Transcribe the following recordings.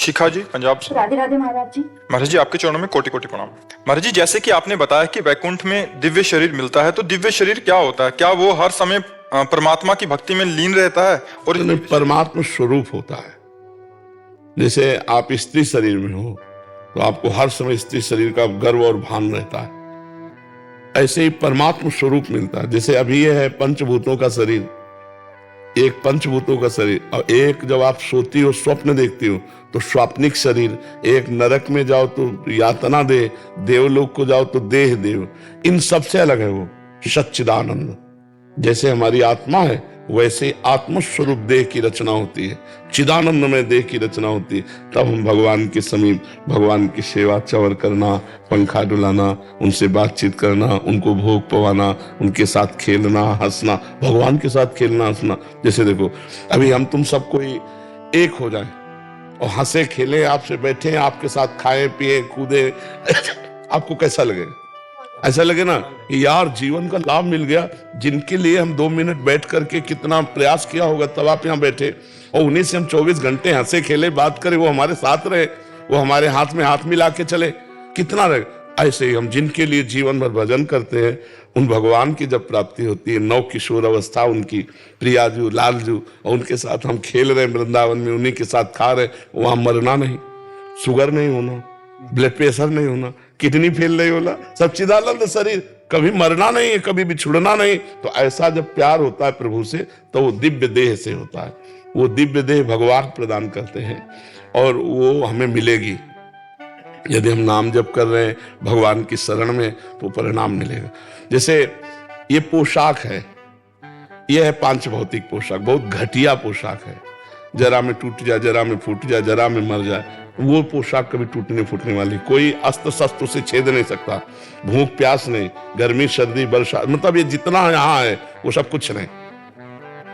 शिखा जी पंजाब से। राधे राधे महाराज जी। महाराज जी आपके चरणों में कोटि कोटि प्रणाम। महाराज जी जैसे कि आपने बताया कि वैकुंठ में दिव्य शरीर मिलता है, तो दिव्य शरीर क्या होता है? क्या वो हर समय परमात्मा की भक्ति में लीन रहता है? और परमात्मा स्वरूप होता है। जैसे आप स्त्री शरीर में हो तो आपको हर समय स्त्री शरीर का गर्व और भान रहता है, ऐसे ही परमात्मा स्वरूप मिलता है। जैसे अभी ये है पंचभूतों का शरीर, एक पंचभूतों का शरीर, और एक जब आप सोती हो स्वप्न देखती हो तो स्वाप्निक शरीर, एक नरक में जाओ तो यातना दे, देवलोक को जाओ तो देह देव, इन सबसे अलग है वो सच्चिदानंद। जैसे हमारी आत्मा है वैसे आत्मस्वरूप देह की रचना होती है, चिदानंद में देह की रचना होती है। तब हम भगवान के समीप भगवान की सेवा चवर करना, पंखा डुलाना, उनसे बातचीत करना, उनको भोग पवाना, उनके साथ खेलना हंसना, भगवान के साथ खेलना हंसना। जैसे देखो अभी हम तुम सब कोई एक हो जाए और हंसे खेले, आपसे बैठे आपके साथ खाए पिए कूदे आपको कैसा लगेगा? ऐसा लगे ना कि यार जीवन का लाभ मिल गया। जिनके लिए हम 2 मिनट बैठ करके कितना प्रयास किया होगा तब आप यहाँ बैठे, और उन्हीं से हम 24 घंटे हंसे खेले बात करें, वो हमारे साथ रहे, वो हमारे हाथ में हाथ मिला के चले, कितना रहे। ऐसे ही हम जिनके लिए जीवन भर भजन करते हैं, उन भगवान की जब प्राप्ति होती है, नव किशोर अवस्था उनकी, प्रियाजू लालजू, और उनके साथ हम खेल रहे वृंदावन में, उन्हीं के साथ खा रहे, वहां मरना नहीं, शुगर नहीं होना, ब्लड प्रेशर नहीं होना, किडनी फेल नहीं होना, सच्चिदानंद शरीर, कभी मरना नहीं है, कभी बिछुड़ना नहीं। तो ऐसा जब प्यार होता है प्रभु से तो वो दिव्य देह से होता है। वो दिव्य देह भगवान प्रदान करते हैं और वो हमें मिलेगी। यदि हम नाम जप कर रहे हैं भगवान की शरण में तो परिणाम मिलेगा। जैसे ये पोशाक है, यह है पांच भौतिक पोशाक, बहुत घटिया पोशाक है। जरा में टूट जाए, जरा में फूट जाए, जरा में मर जाए, वो पोशाक कभी टूटने फूटने वाली, कोई अस्त्र शस्त्र से छेद नहीं सकता, भूख प्यास नहीं, गर्मी सर्दी वर्षा, मतलब ये जितना यहाँ है वो सब कुछ नहीं,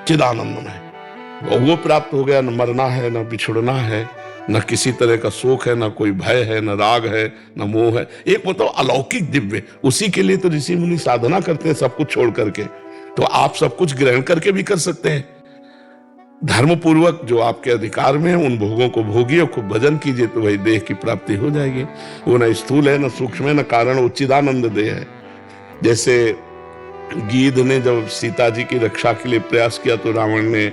चिदानंद में वो प्राप्त हो गया। न मरना है, न बिछुड़ना है, न किसी तरह का शोक है, न कोई भय है, न राग है, न मोह है। एक मतलब अलौकिक दिव्य, उसी के लिए तो ऋषि मुनि साधना करते हैं सब कुछ छोड़ करके। तो आप सब कुछ ग्रहण करके भी कर सकते हैं, धर्म पूर्वक जो आपके अधिकार में है उन भोगों को भोगिए, खूब भजन कीजिए, तो वही देह की प्राप्ति हो जाएगी। वो न स्थूल है, न सूक्ष्म है, न कारण, वो चिदानंद देह है। जैसे गीध ने जब सीता जी की रक्षा के लिए प्रयास किया तो रावण ने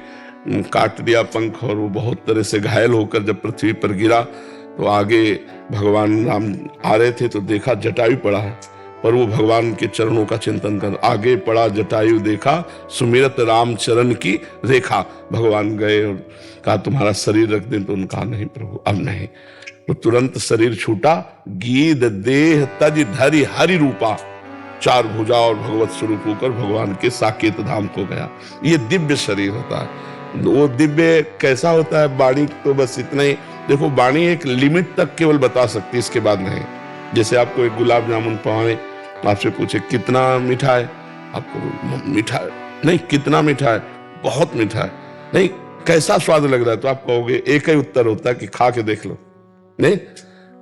काट दिया पंख, और वो बहुत तरह से घायल होकर जब पृथ्वी पर गिरा तो आगे भगवान राम आ रहे थे तो देखा जटायु पड़ा है, पर वो भगवान के चरणों का चिंतन कर आगे पड़ा जटायु देखा, सुमिरत राम चरण की रेखा। भगवान गए और कहा तुम्हारा शरीर रख दें, तो उनका नहीं प्रभु अब नहीं, तो तुरंत शरीर छूटा। गीध देह तज धरि हरि रूपा, 4 भुजा और भगवत स्वरूप होकर भगवान के साकेत धाम को गया। ये दिव्य शरीर होता है। वो दिव्य कैसा होता है? वाणी तो बस इतना ही, देखो वाणी एक लिमिट तक केवल बता सकती है, इसके बाद नहीं। जैसे आपको एक गुलाब जामुन पाए, आपसे पूछे कितना मीठा है, आपको मीठा नहीं, कितना मीठा है, बहुत मीठा है, नहीं कैसा स्वाद लग रहा है, तो आप कहोगे, एक ही उत्तर होता है कि खा के देख लो। नहीं,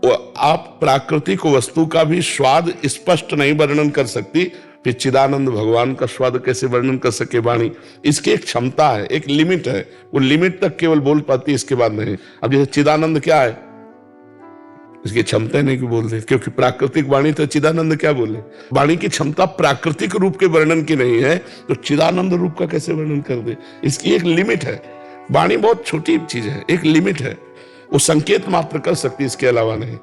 वो आप प्राकृतिक वस्तु का भी स्वाद स्पष्ट नहीं वर्णन कर सकती, फिर चिदानंद भगवान का स्वाद कैसे वर्णन कर सके वाणी? इसकी एक क्षमता है, एक लिमिट है, वो लिमिट तक केवल बोल पाती है, इसके बाद नहीं। अब जैसे चिदानंद क्या है, इसकी क्षमता नहीं कि बोल दे, क्योंकि प्राकृतिक वाणी तो चिदानंद क्या बोले? वाणी की क्षमता प्राकृतिक रूप के वर्णन की नहीं है, तो चिदानंद रूप का कैसे वर्णन कर दे? इसकी एक लिमिट है। वाणी बहुत छोटी चीज है, एक लिमिट है, वो संकेत मात्र कर सकती, इसके अलावा नहीं।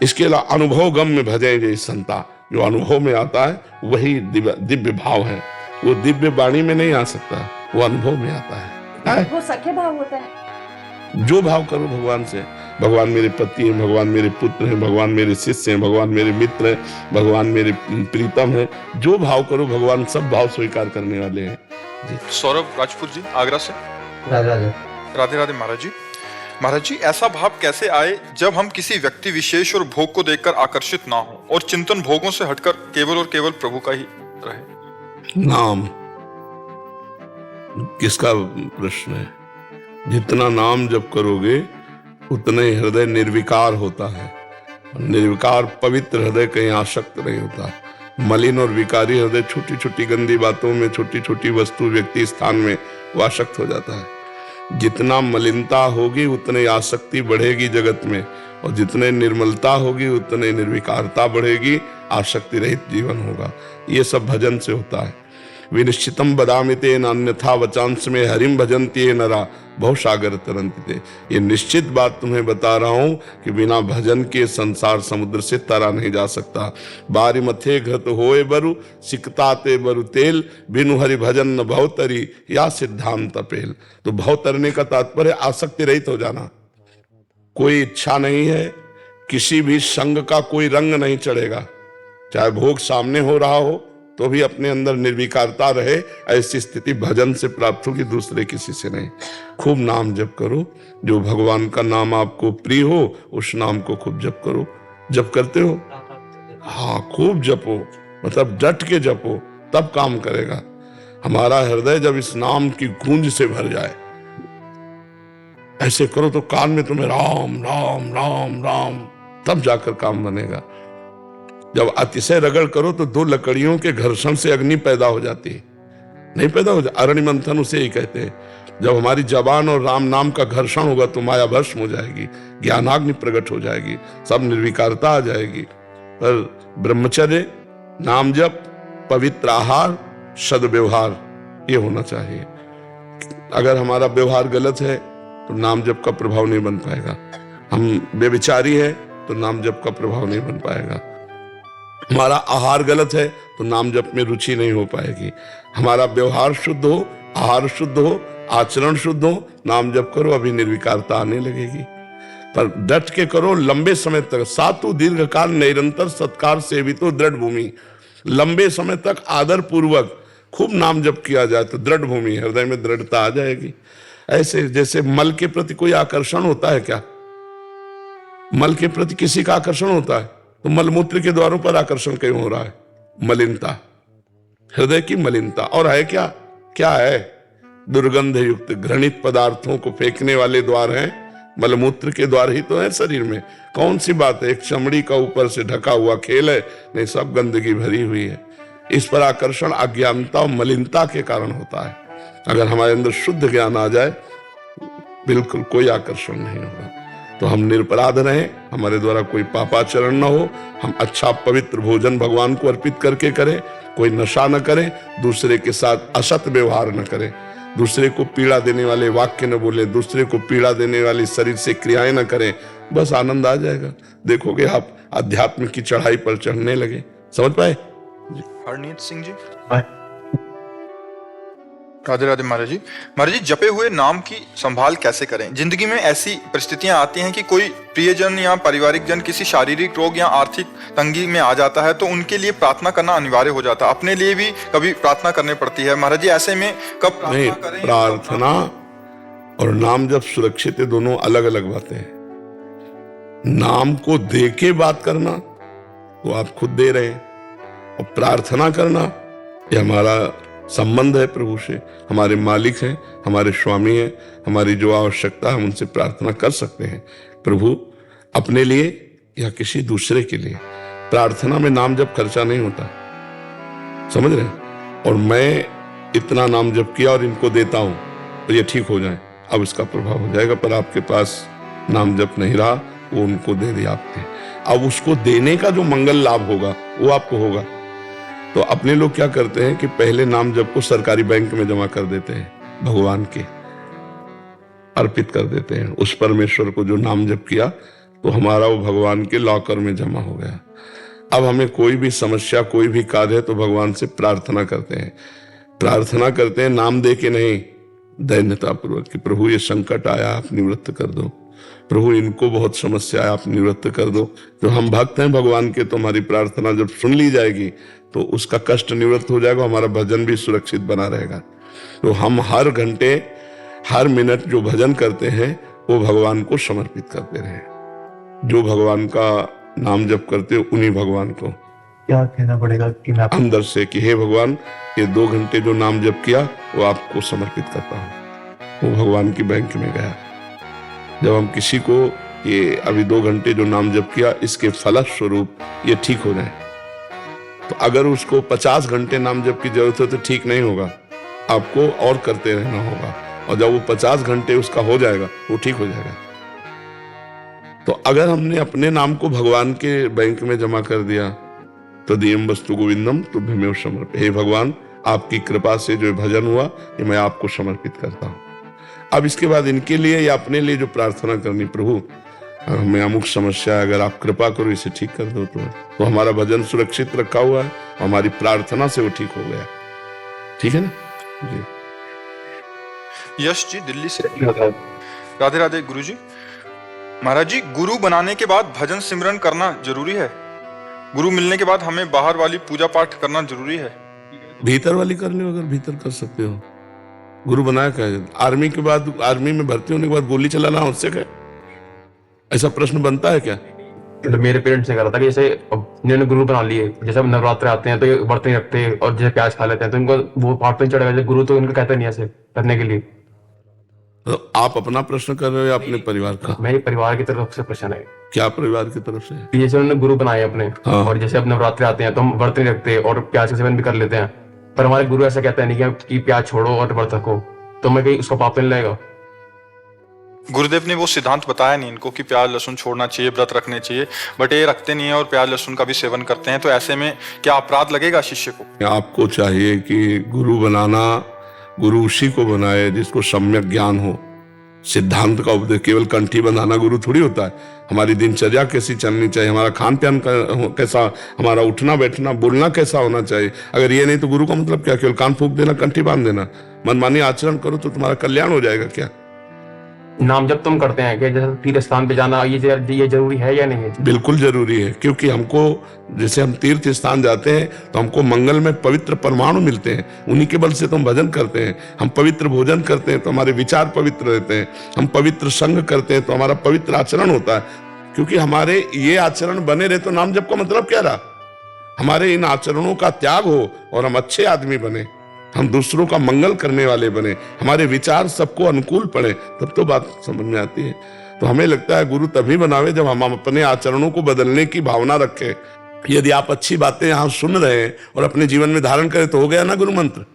इसके अलावा अनुभव गम में भजे जय संता, जो अनुभव में आता है वही दिव्य भाव है। वो दिव्य वाणी में नहीं आ सकता, वो अनुभव में आता है। वो सखे भाव होता है। जो भाव करो भगवान से, भगवान मेरे पति हैं, भगवान मेरे पुत्र हैं, भगवान मेरे शिष्य हैं, भगवान मेरे मित्र हैं, भगवान मेरे प्रीतम हैं, जो भाव करो भगवान सब भाव स्वीकार करने वाले हैं। जी। सौरभ राजपूत जी आगरा से। राधे राधे महाराज जी। महाराज जी ऐसा भाव कैसे आए जब हम किसी व्यक्ति विशेष और भोग को देखकर आकर्षित ना हो और चिंतन भोगों से हटकर केवल और केवल प्रभु का ही रहे? नाम किसका प्रश्न है? जितना नाम जप करोगे उतना ही हृदय निर्विकार होता है। निर्विकार पवित्र हृदय कहीं आसक्त नहीं होता। मलिन और विकारी हृदय छोटी छोटी गंदी बातों में, छोटी छोटी वस्तु व्यक्ति स्थान में वो आसक्त हो जाता है। जितना मलिनता होगी उतनी आसक्ति बढ़ेगी जगत में, और जितने निर्मलता होगी उतने निर्विकारता बढ़ेगी, आसक्ति रहित जीवन होगा। ये सब भजन से होता है। विनिश्चितम बदामि तेन अन्यथा वचांस में हरिम भजन्ति ये नरा बहुसागर तरंति ते। ये निश्चित बात तुम्हें बता रहा हूं कि बिना भजन के संसार समुद्र से तरा नहीं जा सकता। बारी मथे घृत होए बरु सिकताते बरु तेल, बिनु हरि भजन न भव तरी या सिद्धांत पेल। तो भव तरने का तात्पर्य आसक्ति रहित हो जाना। कोई इच्छा नहीं है, किसी भी संग का कोई रंग नहीं चढ़ेगा, चाहे भोग सामने हो रहा हो तो भी अपने अंदर निर्विकारता रहे। ऐसी स्थिति भजन से प्राप्त होगी, दूसरे किसी से नहीं। खूब नाम जप करो, जो भगवान का नाम आपको प्रिय हो उस नाम को खूब जप करो। जप करते हो? हाँ, खूब जपो, मतलब डट के जपो, तब काम करेगा। हमारा हृदय जब इस नाम की गूंज से भर जाए, ऐसे करो तो कान में तुम्हें राम राम राम राम, तब जाकर काम बनेगा। जब अतिशय रगड़ करो तो दो लकड़ियों के घर्षण से अग्नि पैदा हो जाती है, नहीं पैदा हो जाती। अरण्य मंथन उसे ही कहते हैं। जब हमारी जबान और राम नाम का घर्षण होगा तो माया भस्म हो जाएगी, ज्ञानाग्नि प्रकट हो जाएगी, सब निर्विकारता आ जाएगी। पर ब्रह्मचर्य, नाम जप, पवित्र आहार, सद्व्यवहार, ये होना चाहिए। अगर हमारा व्यवहार गलत है तो नाम जप का प्रभाव नहीं बन पाएगा। हम बेविचारी है तो नाम जप का प्रभाव नहीं बन पाएगा। हमारा आहार गलत है तो नाम जप में रुचि नहीं हो पाएगी। हमारा व्यवहार शुद्ध हो, आहार शुद्ध हो, आचरण शुद्ध हो, नाम जप करो, अभी निर्विकारता आने लगेगी। पर डट के करो, लंबे समय तक। सातु दीर्घकाल निरंतर सत्कार सेवितो दृढ़ भूमि। लंबे समय तक आदर पूर्वक खूब नाम जप किया जाए तो दृढ़ भूमि, हृदय में दृढ़ता आ जाएगी। ऐसे जैसे मल के प्रति कोई आकर्षण होता है क्या? मल के प्रति किसी का आकर्षण होता है तो मलमूत्र के द्वारों पर आकर्षण क्यों हो रहा है? मलिनता, हृदय की मलिनता। और है क्या? क्या है? दुर्गंध युक्त घृणित पदार्थों को फेंकने वाले द्वार हैं, मलमूत्र के द्वार ही तो है शरीर में। कौन सी बात है? एक चमड़ी का ऊपर से ढका हुआ खेल है, नहीं, सब गंदगी भरी हुई है। इस पर आकर्षण अज्ञानता और मलिनता के कारण होता है। अगर हमारे अंदर शुद्ध ज्ञान आ जाए, बिल्कुल कोई आकर्षण नहीं होगा। तो हम निरपराध रहें, हमारे द्वारा कोई पापाचरण न हो, हम अच्छा पवित्र भोजन भगवान को अर्पित करके करें, कोई नशा न करें, दूसरे के साथ असत व्यवहार न करें, दूसरे को पीड़ा देने वाले वाक्य न बोले, दूसरे को पीड़ा देने वाली शरीर से क्रियाएं न करें। बस आनंद आ जाएगा। देखोगे आप अध्यात्म की चढ़ाई पर चढ़ने लगे। समझ पाए? हरनीत सिंह जी, राधे राधे। महाराज जी, जपे हुए नाम की संभाल कैसे करें? जिंदगी में ऐसी परिस्थितियां आती हैं कि कोई प्रियजन या पारिवारिक जन किसी शारीरिक रोग या आर्थिक तंगी में आ जाता है तो उनके लिए प्रार्थना करना अनिवार्य हो जाता है। अपने लिए भी कभी प्रार्थना करनी पड़ती है। महाराज जी, ऐसे में कब प्रार्थना करें? प्रार्थना और नाम जब सुरक्षित है, दोनों अलग अलग बातें हैं। नाम को दे के बात करना तो आप खुद दे रहे हैं, और प्रार्थना करना ये हमारा संबंध है प्रभु से। हमारे मालिक हैं, हमारे स्वामी हैं, हमारी जो आवश्यकता है हम उनसे प्रार्थना कर सकते हैं। प्रभु अपने लिए या किसी दूसरे के लिए। प्रार्थना में नाम जप खर्चा नहीं होता, समझ रहे हैं? और मैं इतना नाम जप किया और इनको देता हूं तो ये ठीक हो जाए, अब इसका प्रभाव हो जाएगा। पर आपके पास नाम जप नहीं रहा, वो उनको दे दिया आपने, अब उसको देने का जो मंगल लाभ होगा वो आपको होगा। तो अपने लोग क्या करते हैं कि पहले नाम जप को सरकारी बैंक में जमा कर देते हैं, भगवान के अर्पित कर देते हैं। उस परमेश्वर को जो नाम जप किया तो हमारा वो भगवान के लॉकर में जमा हो गया। अब हमें कोई भी समस्या, कोई भी कार्य है तो भगवान से प्रार्थना करते हैं। प्रार्थना करते हैं नाम दे के नहीं, दैन्यता पूर्वक कि प्रभु ये संकट आया, आप निवृत्त कर दो। प्रभु इनको बहुत समस्या है, आप निवृत्त कर दो। तो हम भक्त हैं भगवान के, तो हमारी प्रार्थना जब सुन ली जाएगी तो उसका कष्ट निवृत्त हो जाएगा, हमारा भजन भी सुरक्षित बना रहेगा। तो हम हर घंटे हर मिनट जो भजन करते हैं वो भगवान को समर्पित करते रहे। जो भगवान का नाम जप करते हो उन्हीं भगवान को क्या कहना पड़ेगा कि मैं अंदर से कि हे भगवान, ये 2 घंटे जो नाम जप किया वो आपको समर्पित करता हूँ। वो भगवान की बैंक में गया। जब हम किसी को ये अभी 2 घंटे जो नाम जप किया इसके फलस्वरूप ये ठीक हो जाए, तो अगर उसको 50 घंटे नाम जप की जरूरत है तो ठीक नहीं होगा, आपको और करते रहना होगा। और जब वो 50 घंटे उसका हो जाएगा वो ठीक हो जाएगा। तो अगर हमने अपने नाम को भगवान के बैंक में जमा कर दिया तो दीयम वस्तु गोविंदम तुभ्यमेव समर्पयामि, हे भगवान आपकी कृपा से जो भजन हुआ ये मैं आपको समर्पित करता हूं। अब इसके बाद इनके लिए या अपने लिए जो प्रार्थना करनी, प्रभु हमें अमुक समस्या है, अगर आप कृपा करो इसे ठीक कर दो तो हमारा भजन सुरक्षित रखा हुआ है, हमारी प्रार्थना से वो ठीक हो गया। ठीक है ना जी। यश जी दिल्ली से। राधे राधे गुरु जी। महाराज जी, गुरु बनाने के बाद भजन सिमरन करना जरूरी है? गुरु मिलने के बाद हमें बाहर वाली पूजा पाठ करना जरूरी है? भीतर वाली कर लो, अगर भीतर कर सकते हो। गुरु बनाया क्या है? आर्मी के बाद, आर्मी में भर्ती होने के बाद गोली चलाना आवश्यक है? ऐसा प्रश्न बनता है क्या? तो मेरे पेरेंट्स ने कहा था कि जैसे इन्होंने गुरु बना लिए, जैसे अब नवरात्र आते हैं तो ये व्रत नहीं रखते और जैसे प्याज खा लेते हैं तो इनको वो पाठ पे चढ़ेगा, गुरु तो इनको कहते नहीं ऐसे करने के लिए। तो आप अपना प्रश्न कर रहे हो या अपने परिवार का? मेरे परिवार की तरफ से प्रश्न है। क्या परिवार की तरफ से? जैसे उन्होंने गुरु बनाए अपने, हाँ। और जैसे अब नवरात्र आते हैं तो हम व्रत नहीं रखते और प्याज का सेवन भी कर लेते हैं, पर हमारे गुरु ऐसा कहते हैं नहीं कि प्याज छोड़ो और व्रत रखो, तो मैं कहीं उसका पाप नहीं लगेगा? गुरुदेव ने वो सिद्धांत बताया नहीं इनको कि प्याज लहसुन छोड़ना चाहिए, व्रत रखने चाहिए, बट ये रखते नहीं है और प्याज लहसुन का भी सेवन करते हैं, तो ऐसे में क्या अपराध लगेगा शिष्य को? आपको चाहिए कि गुरु बनाना, गुरु उसी को बनाए जिसको सम्यक ज्ञान हो, सिद्धांत का उपदेश। केवल कंठी बंधाना गुरु थोड़ी होता है। हमारी दिनचर्या कैसी चलनी चाहिए, हमारा खान पान कैसा, हमारा उठना बैठना बोलना कैसा होना चाहिए, अगर ये नहीं तो गुरु का मतलब क्या? केवल कान फूंक देना, कंठी बांध देना, मनमानी आचरण करो तो तुम्हारा कल्याण हो जाएगा क्या? नाम जब तुम करते हैं कि जैसे तीर्थ स्थान पे जाना ये जरूरी है या नहीं है? बिल्कुल जरूरी है, क्योंकि हमको जैसे हम तीर्थ स्थान जाते हैं तो हमको मंगल में पवित्र परमाणु मिलते हैं, उन्हीं के बल से तो हम भजन करते हैं। हम पवित्र भोजन करते हैं तो हमारे विचार पवित्र रहते हैं, हम पवित्र संग करते हैं तो हमारा पवित्र आचरण होता है। क्योंकि हमारे ये आचरण बने रहे तो नाम जप का मतलब क्या रहा? हमारे इन आचरणों का त्याग हो और हम अच्छे आदमी बने, हम दूसरों का मंगल करने वाले बने, हमारे विचार सबको अनुकूल पड़े, तब तो बात समझ में आती है। तो हमें लगता है गुरु तभी बनावे जब हम अपने आचरणों को बदलने की भावना रखें। यदि आप अच्छी बातें यहाँ सुन रहे हैं और अपने जीवन में धारण करें तो हो गया ना गुरु मंत्र,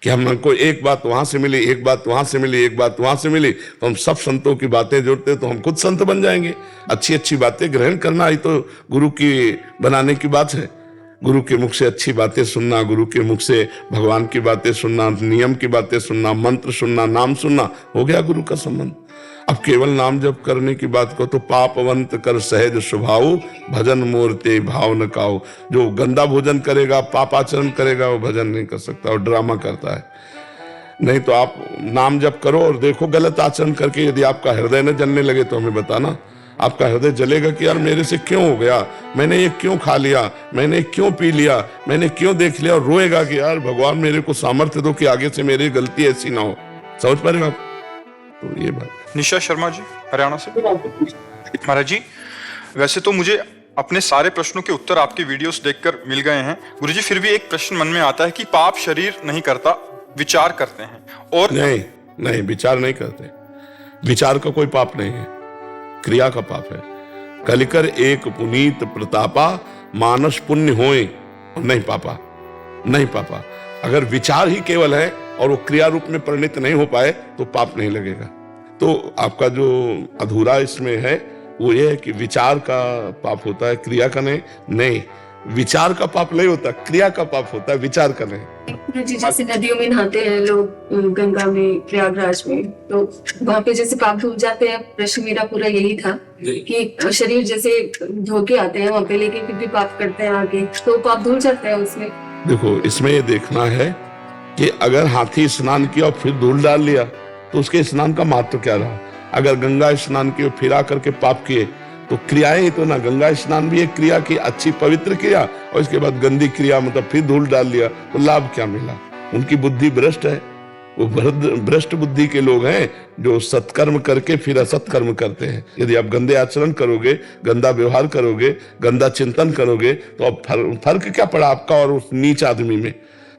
कि हमको एक बात वहां से मिली, एक बात वहां से मिली, एक बात वहां से मिली, तो हम सब संतों की बातें जोड़ते तो हम खुद संत बन जाएंगे। अच्छी अच्छी बातें ग्रहण करना ही तो गुरु की बनाने की बात है। गुरु के मुख से अच्छी बातें सुनना, गुरु के मुख से भगवान की बातें सुनना, नियम की बातें सुनना, मंत्र सुनना, नाम सुनना, हो गया गुरु का संबंध। अब केवल नाम जप करने की बात को तो पापवंत कर सहज स्वभाव, भजन मूर्ति भाव न काओ। जो गंदा भोजन करेगा, पापाचरण करेगा, वो भजन नहीं कर सकता और ड्रामा करता है। नहीं तो आप नाम जप करो और देखो गलत आचरण करके यदि आपका हृदय न जलने लगे तो हमें बताना। आपका हृदय जलेगा कि यार मेरे से क्यों हो गया, मैंने ये क्यों खा लिया, मैंने क्यों पी लिया, मैंने क्यों देख लिया, और रोएगा कि यार भगवान मेरे को सामर्थ्य दो कि आगे से मेरी गलती ऐसी ना हो। समझ पा रहे हो आप? तो ये बात। निशा शर्मा जी हरियाणा से। महाराज जी, वैसे तो मुझे अपने सारे प्रश्नों के उत्तर आपके वीडियोस देखकर मिल गए हैं गुरुजी, फिर भी एक प्रश्न मन में आता है कि पाप शरीर नहीं करता, विचार करते हैं। और नहीं, विचार नहीं करते। विचार का कोई पाप नहीं है, क्रिया का पाप है। कलिकर एक पुनीत प्रतापा, मानस पुण्य होए नहीं पापा। अगर विचार ही केवल है और वो क्रिया रूप में परिणित नहीं हो पाए तो पाप नहीं लगेगा। तो आपका जो अधूरा इसमें है वो ये है कि विचार का पाप होता है, क्रिया का नहीं। विचार का पाप नहीं होता, क्रिया का पाप होता है, विचार का नहीं। गुरुजी, जैसे नदियों में नहाते हैं लोग, गंगा में, प्रयागराज में, तो वहाँ पे जैसे पाप धुल जाते हैं। प्रश्न मेरा पूरा यही था कि शरीर जैसे धोके आते हैं वहाँ पे, लेकिन फिर भी पाप करते हैं आगे, तो पाप धुल जाता है उसमें। देखो, इसमें ये देखना है कि अगर हाथी स्नान किया और फिर धूल डाल लिया तो उसके स्नान का महत्व क्या रहा। अगर गंगा स्नान किए फिर आकर के पाप किए तो क्रियाएं ही तो ना, गंगा स्नान भी एक क्रिया की, अच्छी पवित्र क्रिया, और इसके बाद गंदी क्रिया मतलब फिर धूल डाल लिया, तो लाभ क्या मिला? उनकी बुद्धि भ्रष्ट है। वो भ्रष्ट बुद्धि के लोग हैं जो सत्कर्म करके फिर असत्कर्म करते हैं। यदि आप गंदे आचरण करोगे, गंदा व्यवहार करोगे, गंदा चिंतन करोगे तो अब फर्क क्या पड़ा आपका और उस नीच आदमी में?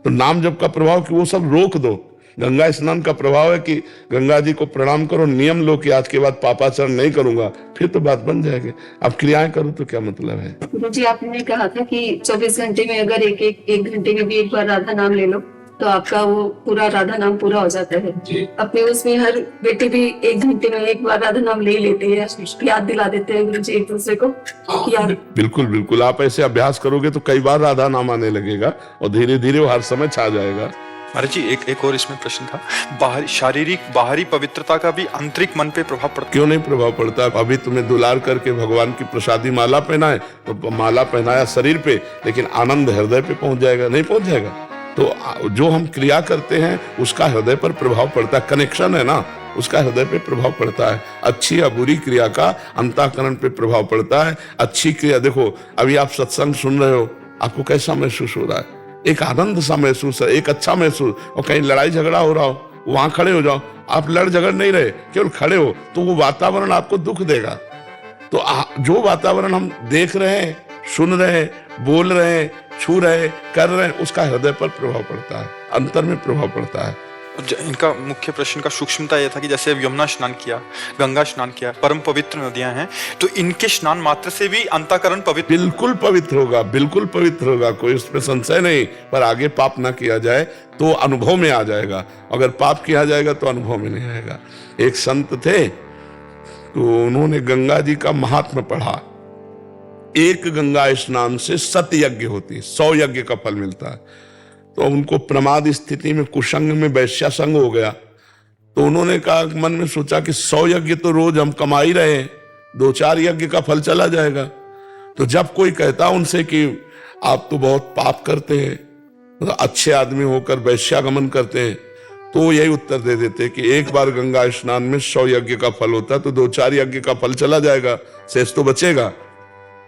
तो नाम जप का प्रभाव कि वो सब रोक दो। गंगा स्नान का प्रभाव है कि गंगा जी को प्रणाम करो, नियम लो कि आज के बाद पापाचरण नहीं करूंगा, फिर तो बात बन जाएगी। अब क्रियाएं करो तो क्या मतलब है? जी, आपने कहा था कि 24 घंटे में अगर एक घंटे में भी एक बार राधा नाम ले लो तो आपका वो पूरा राधा नाम पूरा हो जाता है। अपने उसमें हर बेटी भी 1 घंटे में एक बार राधा नाम ले लेते हैं, याद दिला देते हैं गुरु जी एक दूसरे को कि यार। बिल्कुल बिल्कुल, आप ऐसे अभ्यास करोगे तो कई बार राधा नाम आने लगेगा और धीरे धीरे वो हर समय छा जाएगा। महाराज जी एक और इसमें प्रश्न था, बाहरी पवित्रता का भी आंतरिक मन पे प्रभाव पड़ता है? क्यों नहीं प्रभाव पड़ता? अभी तुम्हें दुलार करके भगवान की प्रसादी माला पहनाए तो माला पहनाया शरीर पे, लेकिन आनंद हृदय पे पहुंच जाएगा? नहीं पहुंच जाएगा। तो जो हम क्रिया करते हैं उसका हृदय पर प्रभाव पड़ता है, कनेक्शन है ना, उसका हृदय पे प्रभाव पड़ता है। अच्छी या बुरी क्रिया का अंतःकरण पे प्रभाव पड़ता है। अच्छी क्रिया, देखो अभी आप सत्संग सुन रहे हो, आपको कैसा महसूस हो रहा है? एक आनंद सा महसूस है, एक अच्छा महसूस। और कहीं लड़ाई झगड़ा हो रहा हो, वहां खड़े हो जाओ, आप लड़ झगड़ नहीं रहे, केवल खड़े हो, तो वो वातावरण आपको दुख देगा। तो जो वातावरण हम देख रहे हैं, सुन रहे हैं, बोल रहे हैं, छू रहे हैं, कर रहे हैं, उसका हृदय पर प्रभाव पड़ता है, अंतर में प्रभाव पड़ता है। इनका मुख्य प्रश्न का सूक्ष्मता यह था कि जैसे अब यमुना स्नान किया, गंगा स्नान किया, परम पवित्र नदियां हैं, तो इनके स्नान मात्र से भी अंतःकरण पवित्र? बिल्कुल पवित्र होगा, बिल्कुल पवित्र होगा, कोई उसमें संशय नहीं। पर आगे पाप ना किया जाए तो अनुभव में आ जाएगा, अगर पाप किया जाएगा तो अनुभव में नहीं आएगा। एक संत थे, तो उन्होंने गंगा जी का महात्म्य पढ़ा। एक गंगा स्नान से 7 यज्ञ होती है, 100 यज्ञ का फल मिलता है। तो उनको प्रमाद स्थिति में कुसंग में वैश्या संग हो गया। तो उन्होंने कहा, मन में सोचा कि 100 यज्ञ तो रोज हम कमा ही रहे हैं, 2-4 यज्ञ का फल चला जाएगा। तो जब कोई कहता उनसे कि आप तो बहुत पाप करते हैं, तो अच्छे आदमी होकर वैश्यागमन करते हैं, तो यही उत्तर दे देते कि एक बार गंगा स्नान में 100 यज्ञ का फल होता है, तो 2-4 यज्ञ का फल चला जाएगा, शेष तो बचेगा।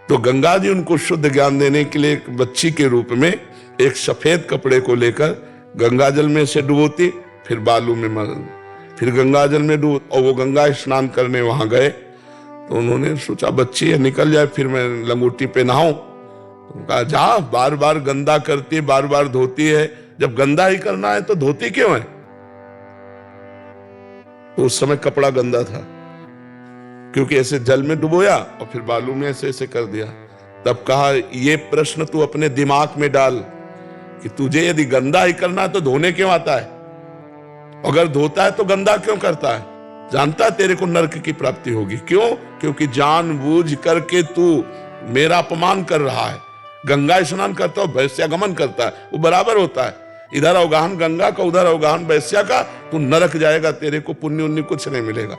तो गंगा जी उनको शुद्ध ज्ञान देने के लिए एक बच्ची के रूप में एक सफेद कपड़े को लेकर गंगा जल में से डुबोती, फिर बालू में फिर गंगा जल में डूब, और वो गंगा स्नान करने वहां गए। तो उन्होंने सोचा बच्ची है, निकल जाए, फिर मैं लंगोटी पे नहाऊं। तो कहा, जा, बार बार गंदा करती है, बार बार धोती है, जब गंदा ही करना है तो धोती क्यों है? तो उस समय कपड़ा गंदा था, क्योंकि ऐसे जल में डुबोया और फिर बालू में ऐसे ऐसे कर दिया। तब कहा, ये प्रश्न तू अपने दिमाग में डाल कि तुझे यदि गंदा ही करना है तो धोने क्यों आता है? अगर धोता है तो गंदा क्यों करता है? जानता है तेरे को नरक की प्राप्ति होगी। क्यों? क्योंकि जानबूझ करके तू मेरा अपमान कर रहा है। गंगा स्नान करता हो, वैश्यागमन करता है, वो बराबर होता है। इधर अवगाहन गंगा का, उधर अवगाहन वैश्या का, तू नरक जाएगा, तेरे को पुण्य उन्य कुछ नहीं मिलेगा।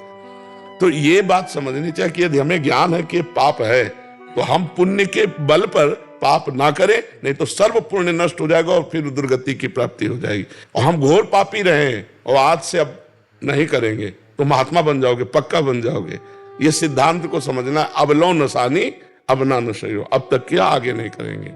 तो ये बात समझनी चाहिए कि यदि हमें ज्ञान है कि पाप है, तो हम पुण्य के बल पर पाप ना करें, नहीं तो सर्व पुण्य नष्ट हो जाएगा और फिर दुर्गति की प्राप्ति हो जाएगी। और हम घोर पापी रहे हैं और आज से अब नहीं करेंगे तो महात्मा बन जाओगे, पक्का बन जाओगे। ये सिद्धांत को समझना, अब लो नसानी अब ना नशयो, अब तक क्या आगे नहीं करेंगे।